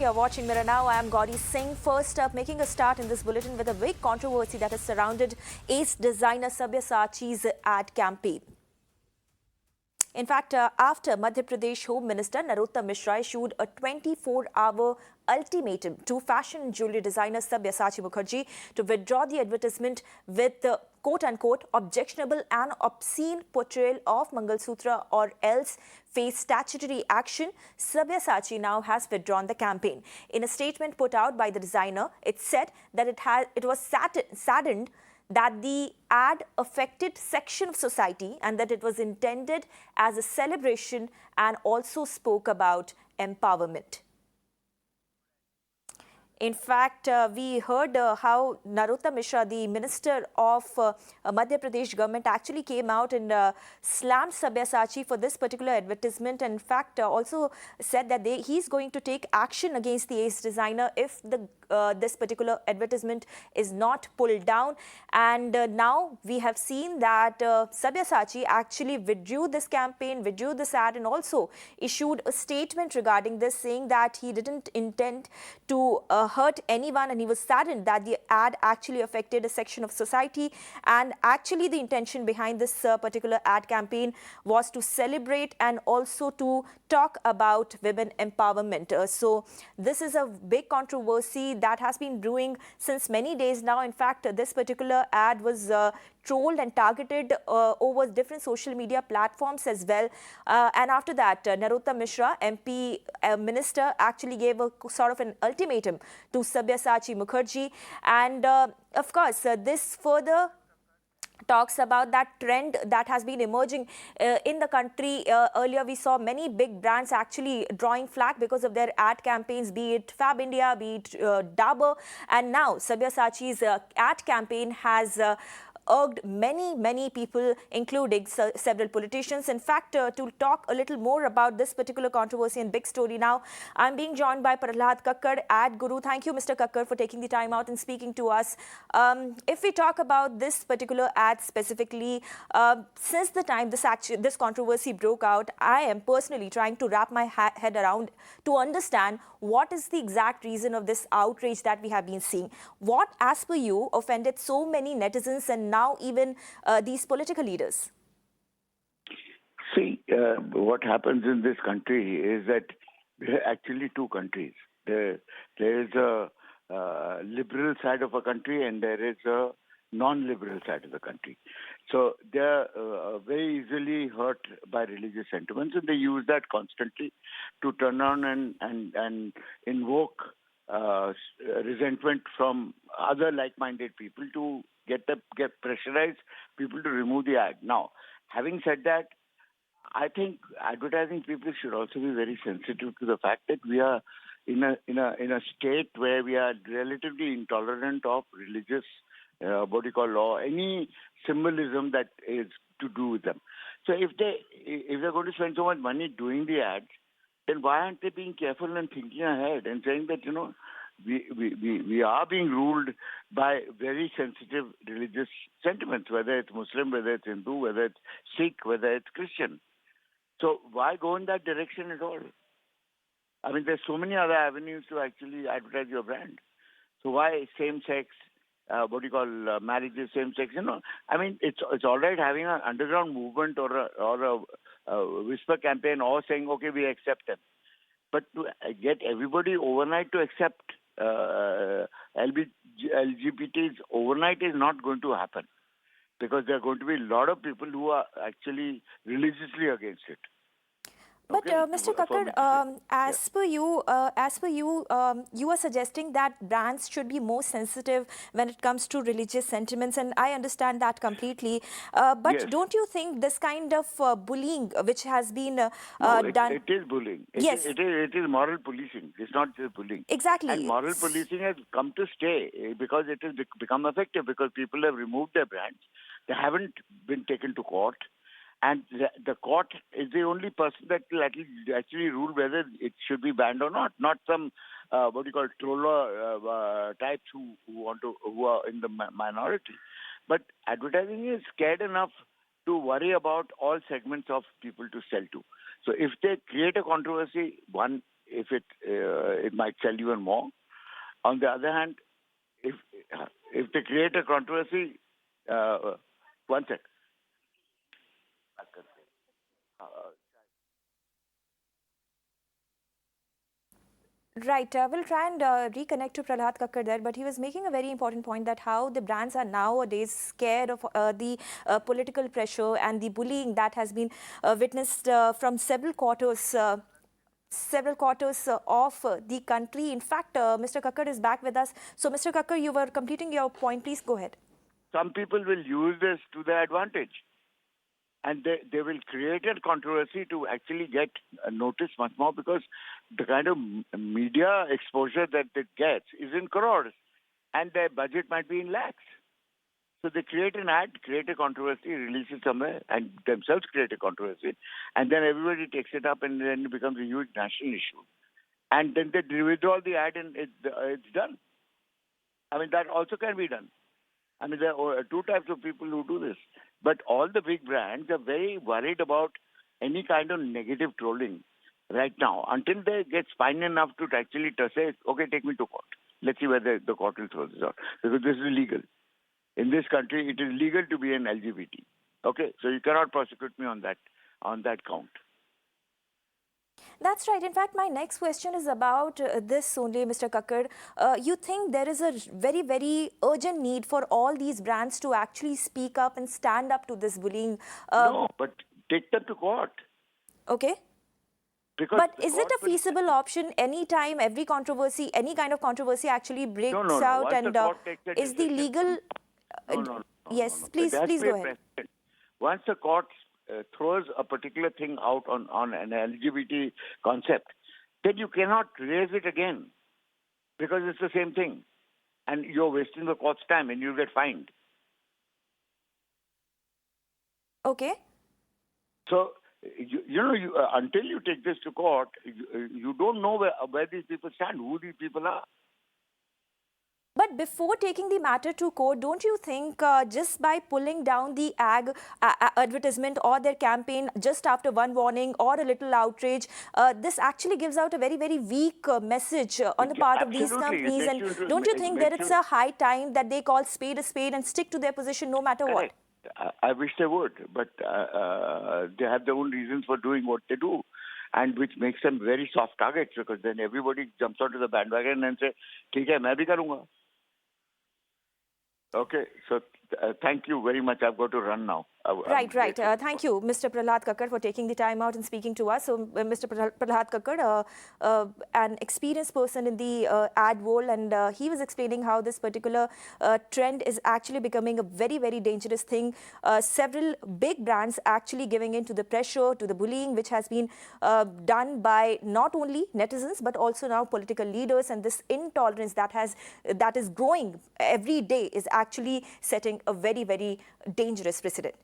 You're watching Mirror Now. I am Gauri Singh. First up, making a start in this bulletin with a big controversy that has surrounded ace designer Sabyasachi's ad campaign. In fact, after Madhya Pradesh Home Minister Narottam Mishra issued a 24-hour ultimatum to fashion jewelry designer Sabyasachi Mukherjee to withdraw the advertisement with the quote-unquote objectionable and obscene portrayal of Mangalsutra or else face statutory action, Sabyasachi now has withdrawn the campaign. In a statement put out by the designer, it said that it was saddened that the ad affected section of society and that it was intended as a celebration and also spoke about empowerment. In fact, we heard how Narottam Mishra, the minister of Madhya Pradesh government, actually came out and slammed Sabyasachi for this particular advertisement. And in fact, also said that he's going to take action against the ace designer if this particular advertisement is not pulled down. And now we have seen that Sabyasachi actually withdrew this campaign, withdrew this ad, and also issued a statement regarding this, saying that he didn't intend to hurt anyone, and he was saddened that the ad actually affected a section of society. And actually the intention behind this particular ad campaign was to celebrate and also to talk about women empowerment. So this is a big controversy that has been brewing since many days now. In fact, this particular ad was trolled and targeted over different social media platforms as well. And after that, Narottam Mishra, MP, minister, actually gave a sort of an ultimatum to Sabyasachi Mukherjee. And of course, this further talks about that trend that has been emerging in the country. Earlier, we saw many big brands actually drawing flag because of their ad campaigns, be it Fab India, be it Dabur. And now Sabyasachi's ad campaign has urged many people, including several politicians. In fact, to talk a little more about this particular controversy and big story now, I'm being joined by Prahlad Kakar, ad guru. Thank you, Mr. Kakar, for taking the time out and speaking to us. If we talk about this particular ad specifically, since the time this controversy broke out, I am personally trying to wrap my head around to understand what is the exact reason of this outrage that we have been seeing. What, as per you, offended so many netizens and now even these political leaders? See, what happens in this country is that there are actually two countries. There is a liberal side of a country and there is a non-liberal side of the country. So they are very easily hurt by religious sentiments, and they use that constantly to turn on and invoke resentment from other like-minded people to get pressurize people to remove the ad. Now, having said that, I think advertising people should also be very sensitive to the fact that we are in a state where we are relatively intolerant of religious law, any symbolism that is to do with them. So if they're going to spend so much money doing the ads, then why aren't they being careful and thinking ahead and saying that, we are being ruled by very sensitive religious sentiments, whether it's Muslim, whether it's Hindu, whether it's Sikh, whether it's Christian. So why go in that direction at all? I mean, there's so many other avenues to actually advertise your brand. So why same-sex, marriages, same-sex, I mean, it's all right having an underground movement or a whisper campaign or saying, okay, we accept them. But to get everybody overnight to accept LGBTs overnight is not going to happen, because there are going to be a lot of people who are actually religiously against it. But Mr. Kakar, as per you, you are suggesting that brands should be more sensitive when it comes to religious sentiments, and I understand that completely. But Yes. Don't you think this kind of bullying, which has been done? It is bullying. Yes. It is moral policing. It's not just bullying. Exactly. And moral policing has come to stay because it has become effective, because people have removed their brands. They haven't been taken to court. And the court is the only person that will actually rule whether it should be banned or not some troller types who are in the minority. But advertising is scared enough to worry about all segments of people to sell to. So if they create a controversy, one, if it might sell even more. On the other hand, if they create a controversy, one sec. Right. We'll try and reconnect to Prahlad Kakar there, but he was making a very important point that how the brands are nowadays scared of the political pressure and the bullying that has been witnessed from several quarters. Of the country. In fact, Mr. Kakar is back with us. So, Mr. Kakar, you were completing your point. Please go ahead. Some people will use this to their advantage. And they will create a controversy to actually get noticed much more, because the kind of media exposure that it gets is in crores and their budget might be in lakhs. So they create an ad, create a controversy, release it somewhere, and themselves create a controversy. And then everybody takes it up, and then it becomes a huge national issue. And then they withdraw the ad, and it's done. I mean, that also can be done. I mean, there are two types of people who do this. But all the big brands are very worried about any kind of negative trolling right now, until they get spine enough to actually say, okay, take me to court. Let's see whether the court will throw this out. Because this is illegal. In this country, it is legal to be an LGBT. Okay, so you cannot prosecute me on that count. That's right. In fact, my next question is about this only, Mr. Kakar. You think there is a very, very urgent need for all these brands to actually speak up and stand up to this bullying? No, but take them to court. Okay. Because but is it a feasible option anytime any kind of controversy actually breaks out? Once and the court takes a is the decision, legal... yes, please go ahead. Once the court throws a particular thing out on an LGBT concept, then you cannot raise it again, because it's the same thing. And you're wasting the court's time and you get fined. Okay. So, until you take this to court, you don't know where these people stand, who these people are. But before taking the matter to court, don't you think just by pulling down the advertisement or their campaign just after one warning or a little outrage, this actually gives out a very, very weak message on the part of these companies? And don't you think that it's a high time that they call spade a spade and stick to their position no matter what? I wish they would, but they have their own reasons for doing what they do, and which makes them very soft targets, because then everybody jumps onto the bandwagon and say, "ठीक है, मैं भी करूँगा." Okay, so thank you very much. I've got to run now. Right. Thank you, Mr. Prahlad Kakar, for taking the time out and speaking to us. So, Mr. Prahlad Kakar, an experienced person in the ad world, and he was explaining how this particular trend is actually becoming a very, very dangerous thing. Several big brands actually giving in to the pressure, to the bullying, which has been done by not only netizens, but also now political leaders. And this intolerance that is growing every day is actually setting a very, very dangerous precedent.